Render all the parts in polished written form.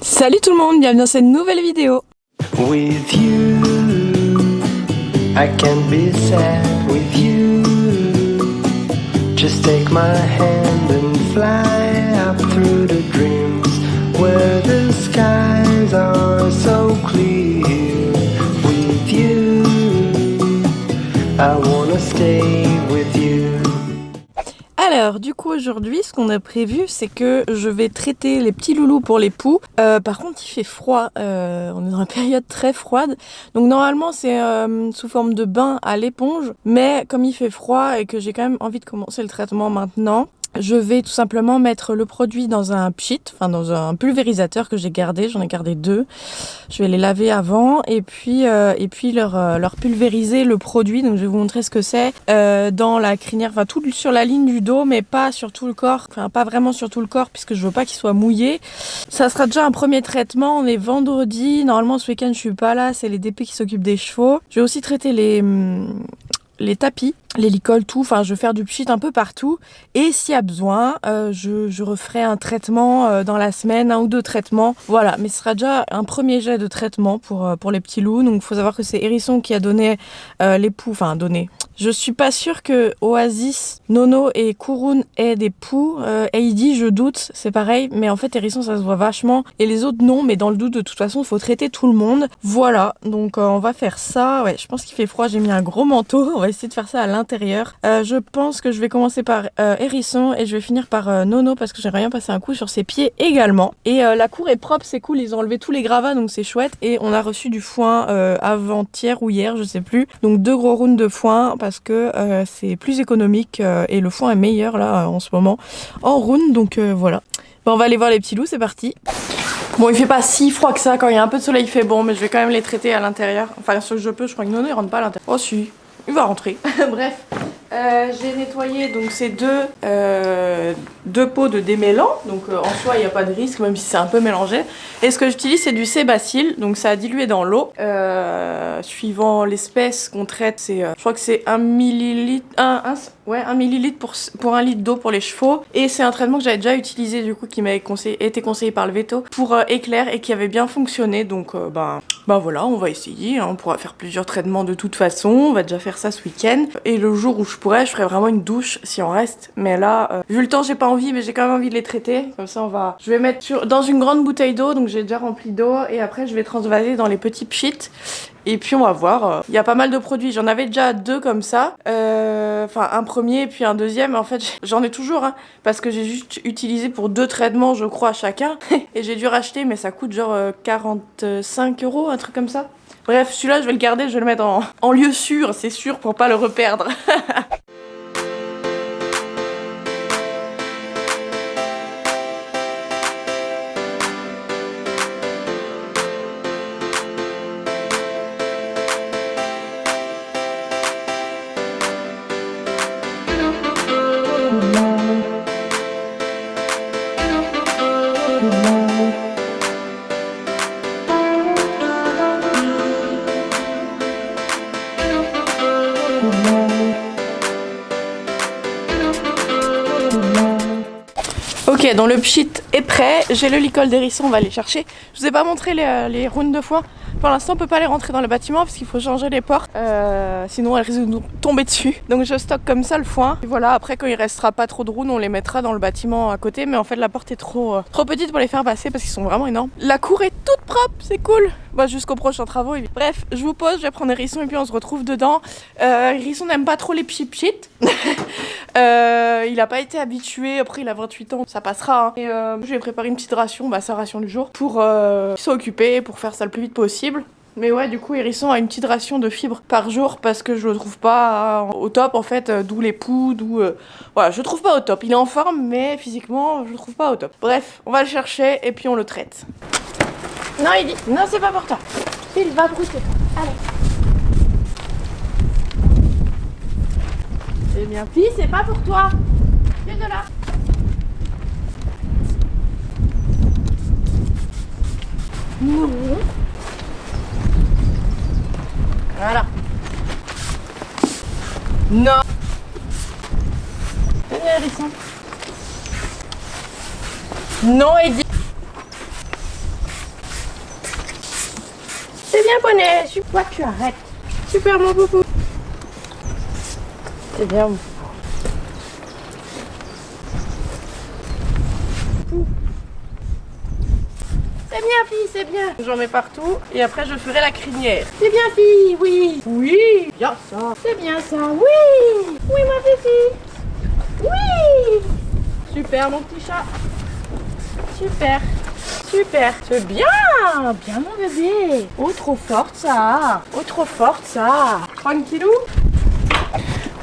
Salut tout le monde, bienvenue dans cette nouvelle vidéo. With you, I can be sad with you. Just take my hand and fly up through the dreams where the skies are so clear. With you, I wanna stay with you. Alors du coup aujourd'hui ce qu'on a prévu c'est que je vais traiter les petits loulous pour les poux. Par contre il fait froid, on est dans une période très froide. Donc normalement c'est sous forme de bain à l'éponge. Mais comme il fait froid et que j'ai quand même envie de commencer le traitement maintenant, je vais tout simplement mettre le produit dans un pchit, enfin dans un pulvérisateur que j'ai gardé, j'en ai gardé 2. Je vais les laver avant et puis leur pulvériser le produit. Donc je vais vous montrer ce que c'est dans la crinière, enfin tout sur la ligne du dos, mais pas sur tout le corps, enfin pas vraiment sur tout le corps puisque je veux pas qu'il soit mouillé. Ça sera déjà un premier traitement, on est vendredi, normalement ce week-end je suis pas là, c'est les DP qui s'occupent des chevaux. Je vais aussi traiter les tapis, les licoles, tout. Enfin, je vais faire du pchit un peu partout. Et s'il y a besoin, je referai un traitement dans la semaine, 1 ou 2 traitements. Voilà, mais ce sera déjà un premier jet de traitement pour les petits loups. Donc, il faut savoir que c'est Hérisson qui a donné les poux. Enfin, donné. Je suis pas sûre que Oasis, Nono et Kouroun aient des poux. Heidi, je doute, c'est pareil. Mais en fait, Hérisson, ça se voit vachement. Et les autres, non. Mais dans le doute, de toute façon, il faut traiter tout le monde. Voilà, donc on va faire ça. Ouais, je pense qu'il fait froid. J'ai mis un gros manteau. On va essayer de faire ça à l'intérieur. Je pense que je vais commencer par Hérisson et je vais finir par Nono parce que j'aimerais bien passer un coup sur ses pieds également. Et la cour est propre, c'est cool. Ils ont enlevé tous les gravats, donc c'est chouette. Et on a reçu du foin avant-hier ou hier, je sais plus. Donc 2 gros rounds de foin parce que c'est plus économique et le foin est meilleur là en ce moment en round. Donc voilà. Bon, on va aller voir les petits loups, c'est parti. Bon, il fait pas si froid que ça, quand il y a un peu de soleil il fait bon, mais je vais quand même les traiter à l'intérieur. Enfin, ce que je peux, je crois que Nono il rentre pas à l'intérieur. Oh si, il va rentrer. Bref, j'ai nettoyé donc ces deux pots de démêlant. Donc en soi il n'y a pas de risque, même si c'est un peu mélangé. Et ce que j'utilise c'est du Sébacille, donc ça a dilué dans l'eau. Suivant l'espèce qu'on traite, c'est, je crois que c'est 1 millilitre, 1 millilitre pour 1 litre d'eau pour les chevaux. Et c'est un traitement que j'avais déjà utilisé du coup, qui m'avait été conseillé par le veto pour éclair et qui avait bien fonctionné. Donc ben voilà, on va essayer, hein. On pourra faire plusieurs traitements de toute façon. On va déjà faire ça ce week-end. Et le jour où je pourrais, je ferai vraiment une douche si on reste. Mais là, vu le temps, j'ai pas envie, mais j'ai quand même envie de les traiter. Comme ça, je vais mettre dans une grande bouteille d'eau, donc j'ai déjà rempli d'eau. Et après, je vais transvaser dans les petits pchits. Et puis on va voir, il y a pas mal de produits, j'en avais déjà 2 comme ça, enfin un premier et puis un deuxième, en fait j'en ai toujours, hein, parce que j'ai juste utilisé pour 2 traitements je crois chacun, et j'ai dû racheter mais ça coûte genre 45 €, un truc comme ça. Bref, celui-là je vais le garder, je vais le mettre en lieu sûr, c'est sûr pour pas le reperdre. Ok, donc le pchit est prêt, j'ai le licol d'hérisson, on va aller chercher. Je vous ai pas montré les rounds de foin. Pour l'instant on peut pas les rentrer dans le bâtiment parce qu'il faut changer les portes, sinon elles risquent de nous tomber dessus. Donc je stocke comme ça le foin. Et voilà, après quand il restera pas trop de rounds, on les mettra dans le bâtiment à côté. Mais en fait la porte est trop petite pour les faire passer parce qu'ils sont vraiment énormes. La cour est toute propre, c'est cool. Bah, jusqu'aux prochains travaux. Bref, je vous pose, je vais prendre Hérisson et puis on se retrouve dedans. Hérisson n'aime pas trop les pchit. Il a pas été habitué, après il a 28 ans, ça passera. Hein. Et je vais préparer une petite ration, sa ration du jour, pour qu'il soit occupé, pour faire ça le plus vite possible. Mais ouais, du coup, Hérisson a une petite ration de fibres par jour parce que je le trouve pas au top en fait, d'où les poux, voilà, je le trouve pas au top. Il est en forme, mais physiquement, je le trouve pas au top. Bref, on va le chercher et puis on le traite. Non, il dit, non, c'est pas pour toi. Il va brouter. Allez. Eh bien, fille, c'est pas pour toi. Viens de là. Non. Voilà. Non. Venez, Hérisson. Non, Eddie. bien, poney. Toi, tu arrêtes. Super, mon boubou. C'est bien. C'est bien, fille, c'est bien. J'en mets partout et après je ferai la crinière. C'est bien, fille, oui. Oui, bien ça. C'est bien ça, oui. Oui, ma fille. Oui. Super, mon petit chat. Super. Super. C'est bien. Bien, mon bébé. Oh, trop forte ça. Oh, trop forte ça. Tranquillou.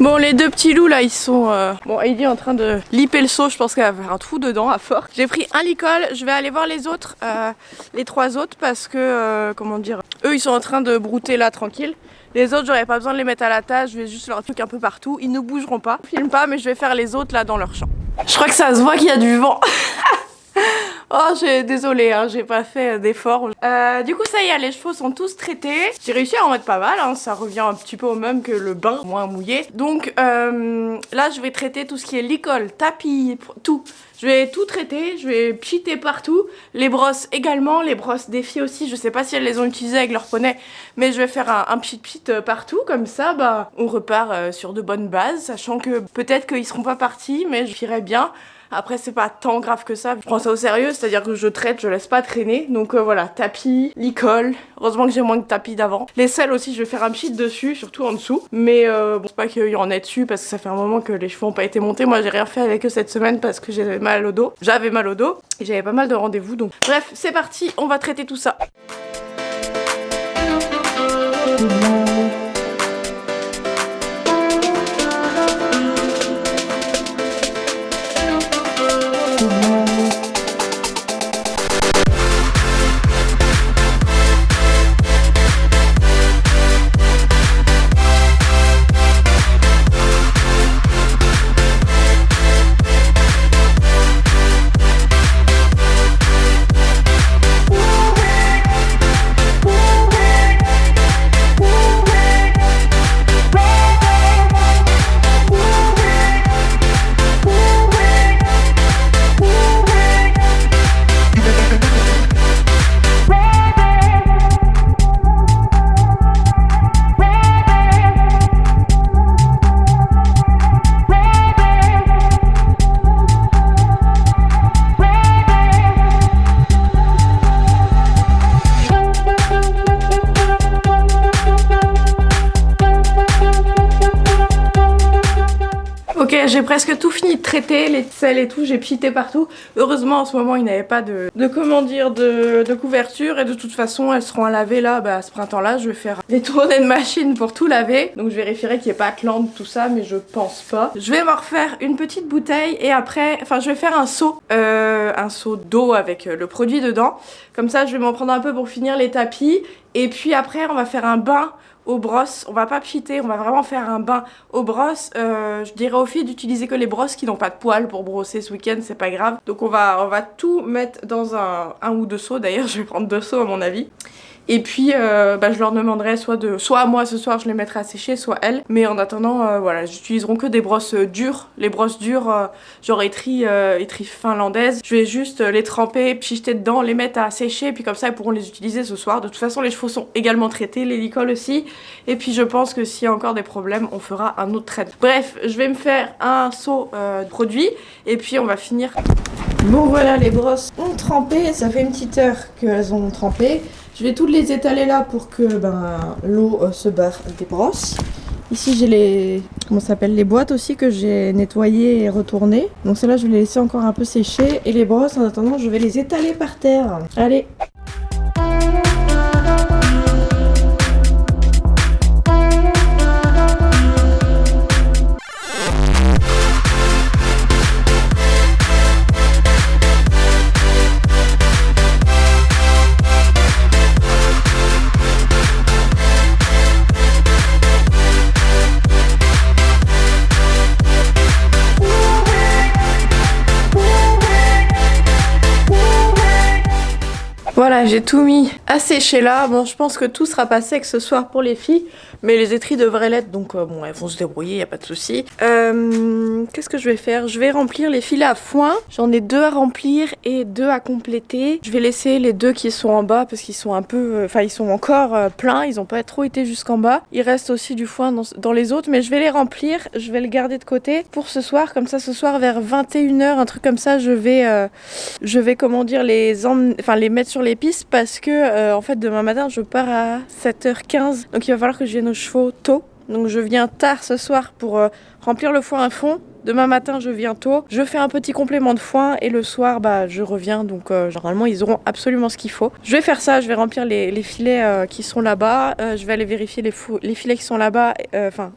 Bon, les deux petits loups là, ils sont. Bon, Heidi est en train de liper le seau, je pense qu'elle va faire un trou dedans à fort. J'ai pris un licol, je vais aller voir les autres, les trois autres, parce que, comment dire, eux ils sont en train de brouter là tranquille. Les autres, j'aurais pas besoin de les mettre à la tâche, je vais juste leur truc un peu partout, ils ne bougeront pas. Je filme pas, mais je vais faire les autres là dans leur champ. Je crois que ça se voit qu'il y a du vent. Oh, désolée, hein, j'ai pas fait d'efforts. Du coup, ça y est, les chevaux sont tous traités. J'ai réussi à en mettre pas mal, hein, ça revient un petit peu au même que le bain, moins mouillé. Donc là, je vais traiter tout ce qui est licol, tapis, tout. Je vais tout traiter, je vais pchiter partout. Les brosses également, les brosses des filles aussi. Je sais pas si elles les ont utilisées avec leur poney, mais je vais faire un pchit partout. Comme ça, bah, on repart sur de bonnes bases, sachant que peut-être qu'ils seront pas partis, mais je ferai bien. Après, c'est pas tant grave que ça. Je prends ça au sérieux, c'est-à-dire que je traite, je laisse pas traîner. Donc voilà, tapis, licol. Heureusement que j'ai moins de tapis d'avant. Les selles aussi, je vais faire un pchit dessus, surtout en dessous. Mais bon, c'est pas qu'il y en ait dessus parce que ça fait un moment que les chevaux ont pas été montés. Moi, j'ai rien fait avec eux cette semaine parce que j'avais mal au dos. J'avais mal au dos et j'avais pas mal de rendez-vous. Donc bref, c'est parti, on va traiter tout ça. Ok, j'ai presque tout fini de traiter, les selles et tout, j'ai pchité partout. Heureusement en ce moment il n'y avait pas de couverture et de toute façon elles seront à laver là, bah, ce printemps là je vais faire des tournées de machine pour tout laver. Donc je vérifierai qu'il n'y ait pas Atlante, tout ça, mais je pense pas. Je vais me refaire une petite bouteille et après, enfin je vais faire un seau d'eau avec le produit dedans. Comme ça je vais m'en prendre un peu pour finir les tapis et puis après on va faire un bain aux brosses. On va pas pchiter, on va vraiment faire un bain aux brosses. Je dirais aux filles d'utiliser que les brosses qui n'ont pas de poils pour brosser ce week-end, c'est pas grave. Donc on va tout mettre dans un ou deux seaux. D'ailleurs je vais prendre 2 seaux à mon avis. Et puis bah, je leur demanderai soit à moi ce soir je les mettrai à sécher, soit elles. Mais en attendant voilà, j'utiliseront que des brosses dures. Les brosses dures genre étrie finlandaise. Je vais juste les tremper, pchichter dedans, les mettre à sécher. Puis comme ça elles pourront les utiliser ce soir. De toute façon les chevaux sont également traités, les licoles aussi. Et puis je pense que s'il y a encore des problèmes on fera un autre trade. Bref, je vais me faire un seau de produit. Et puis on va finir. Bon voilà, les brosses ont trempé. Ça fait une petite heure qu'elles ont trempé. Je vais toutes les étaler là pour que l'eau se barre des brosses. Ici j'ai les boîtes aussi que j'ai nettoyées et retournées. Donc celles-là je vais les laisser encore un peu sécher. Et les brosses en attendant je vais les étaler par terre. Allez. Voilà, j'ai tout mis à sécher là. Bon, je pense que tout sera pas sec ce soir pour les filles, mais les étris devraient l'être, donc bon, elles vont se débrouiller, y a pas de souci. Qu'est-ce que je vais faire? Je vais remplir les filets à foin. J'en ai 2 à remplir et 2 à compléter. Je vais laisser les 2 qui sont en bas parce qu'ils sont un peu, enfin ils sont encore pleins. Ils ont pas trop été jusqu'en bas. Il reste aussi du foin dans les autres, mais je vais les remplir. Je vais le garder de côté pour ce soir. Comme ça, ce soir vers 21h, un truc comme ça, je vais comment dire les mettre sur les pistes parce que en fait demain matin je pars à 7h15, donc il va falloir que je vienne aux chevaux tôt. Donc je viens tard ce soir pour remplir le foin à fond. Demain matin je viens tôt, je fais un petit complément de foin et le soir je reviens, donc normalement ils auront absolument ce qu'il faut. Je vais faire ça, je vais remplir les filets qui sont là-bas, je vais aller vérifier les filets qui sont là-bas,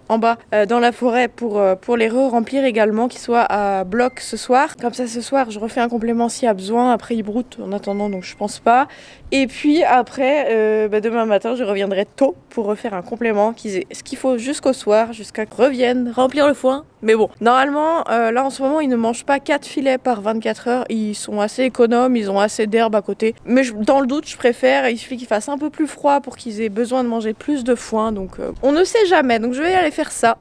en bas dans la forêt pour les remplir également, qu'ils soient à bloc ce soir. Comme ça ce soir je refais un complément s'il y a besoin, après ils broutent en attendant donc je pense pas. Et puis après demain matin je reviendrai tôt pour refaire un complément qu'ils aient ce qu'il faut jusqu'au soir, jusqu'à qu'ils reviennent remplir le foin. Mais bon, normalement, là en ce moment, ils ne mangent pas 4 filets par 24 heures. Ils sont assez économes, ils ont assez d'herbe à côté. Mais dans le doute, je préfère. Il suffit qu'il fasse un peu plus froid pour qu'ils aient besoin de manger plus de foin. Donc on ne sait jamais. Donc je vais aller faire ça.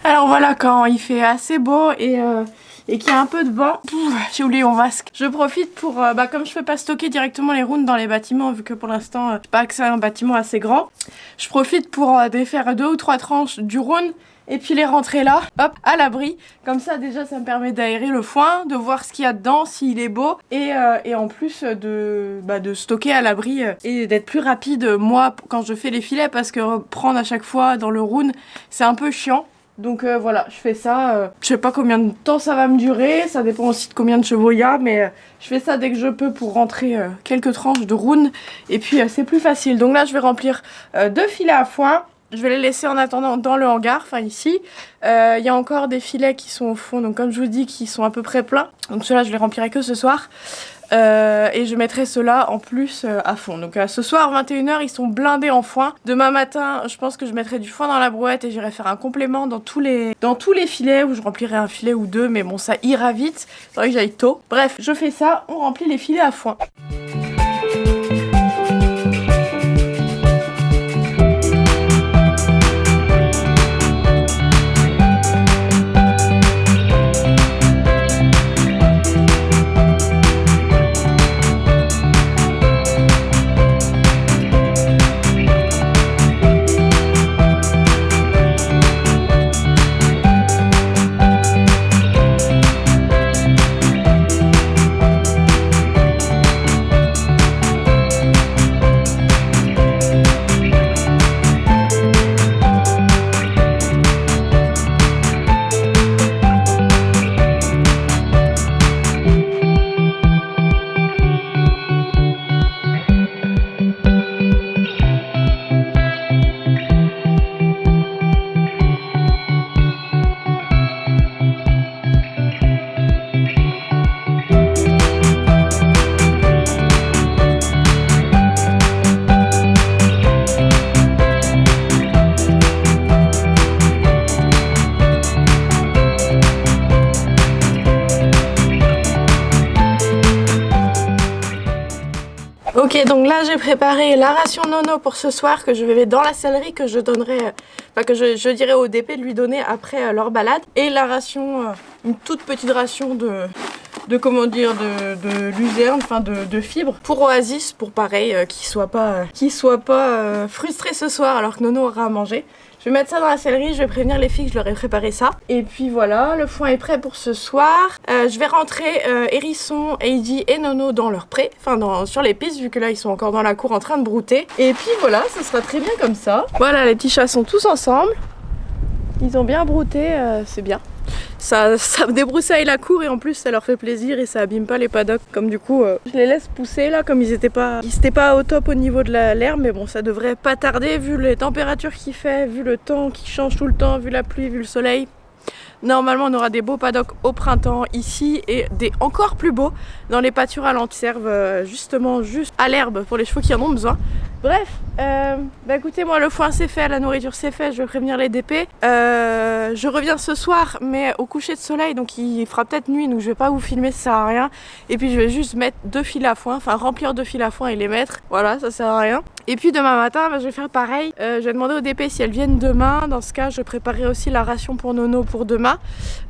Alors voilà, quand il fait assez beau et qu'il y a un peu de vent, j'ai oublié mon masque. Je profite pour, comme je peux pas stocker directement les rounds dans les bâtiments, vu que pour l'instant j'ai pas accès à un bâtiment assez grand, je profite pour défaire 2 ou 3 tranches du round et puis les rentrer là, hop, à l'abri. Comme ça déjà ça me permet d'aérer le foin, de voir ce qu'il y a dedans, s'il est beau, et en plus de stocker à l'abri et d'être plus rapide moi quand je fais les filets, parce que prendre à chaque fois dans le round c'est un peu chiant. Donc voilà, je fais ça, je sais pas combien de temps ça va me durer, ça dépend aussi de combien de chevaux il y a, mais je fais ça dès que je peux pour rentrer quelques tranches de round, et puis c'est plus facile. Donc là je vais remplir 2 filets à foin, je vais les laisser en attendant dans le hangar, enfin ici. Il y a encore des filets qui sont au fond, donc comme je vous dis, qui sont à peu près pleins, donc ceux-là je les remplirai que ce soir. Et je mettrai ceux-là en plus à fond. Donc ce soir 21h ils sont blindés en foin. Demain matin je pense que je mettrai du foin dans la brouette et j'irai faire un complément dans tous les filets, où je remplirai un filet ou 2, mais bon ça ira vite, il faudrait que j'aille tôt. Bref, je fais ça, on remplit les filets à foin. Ok, donc là j'ai préparé la ration Nono pour ce soir, que je vais dans la sellerie, que je donnerai, que je dirai au DP de lui donner après leur balade. Et la ration, une toute petite ration de luzerne, de fibres pour Oasis, pour pareil, qu'il soit pas frustré ce soir alors que Nono aura à manger. Je vais mettre ça dans la sellerie, je vais prévenir les filles que je leur ai préparé ça. Et puis voilà, le foin est prêt pour ce soir. Je vais rentrer Hérisson, Heidi et Nono dans leur pré, sur les pistes, vu que là ils sont encore dans la cour en train de brouter. Et puis voilà, ça sera très bien comme ça. Voilà, les petits chats sont tous ensemble. Ils ont bien brouté, c'est bien. Ça débroussaille la cour et en plus ça leur fait plaisir et ça abîme pas les paddocks. Comme du coup, je les laisse pousser là, comme ils étaient pas au top au niveau de l'herbe, mais bon, ça devrait pas tarder vu les températures qu'il fait, vu le temps qui change tout le temps, vu la pluie, vu le soleil. Normalement, on aura des beaux paddocks au printemps ici et des encore plus beaux dans les pâturages qui servent justement juste à l'herbe pour les chevaux qui en ont besoin. Bref, bah écoutez, moi le foin c'est fait, la nourriture c'est fait, je vais prévenir les DP. Je reviens ce soir, mais au coucher de soleil, donc il fera peut-être nuit, donc je vais pas vous filmer, ça sert à rien. Et puis je vais juste mettre 2 fils à foin, enfin remplir 2 fils à foin et les mettre. Voilà, ça sert à rien. Et puis demain matin, bah, je vais faire pareil. Je vais demander aux DP si elles viennent demain. Dans ce cas, je préparerai aussi la ration pour Nono pour demain.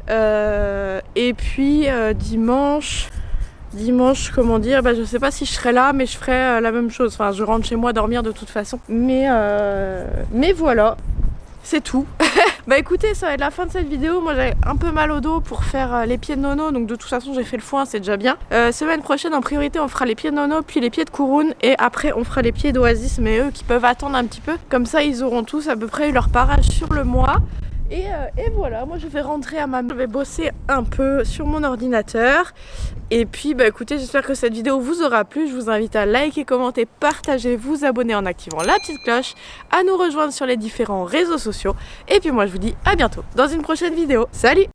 Et puis dimanche, comment dire, bah, je sais pas si je serai là, mais je ferai la même chose. Enfin, je rentre chez moi dormir de toute façon. Mais voilà, c'est tout. Bah écoutez, ça va être la fin de cette vidéo. Moi j'avais un peu mal au dos pour faire les pieds de Nono, donc de toute façon j'ai fait le foin, c'est déjà bien. Semaine prochaine en priorité on fera les pieds de Nono, puis les pieds de Kouroun, et après on fera les pieds d'Oasis, mais eux qui peuvent attendre un petit peu. Comme ça ils auront tous à peu près eu leur parage sur le mois. Et voilà, moi je vais rentrer à ma maison, je vais bosser un peu sur mon ordinateur. Et puis bah écoutez, j'espère que cette vidéo vous aura plu. Je vous invite à liker, commenter, partager, vous abonner en activant la petite cloche, à nous rejoindre sur les différents réseaux sociaux. Et puis moi je vous dis à bientôt dans une prochaine vidéo. Salut!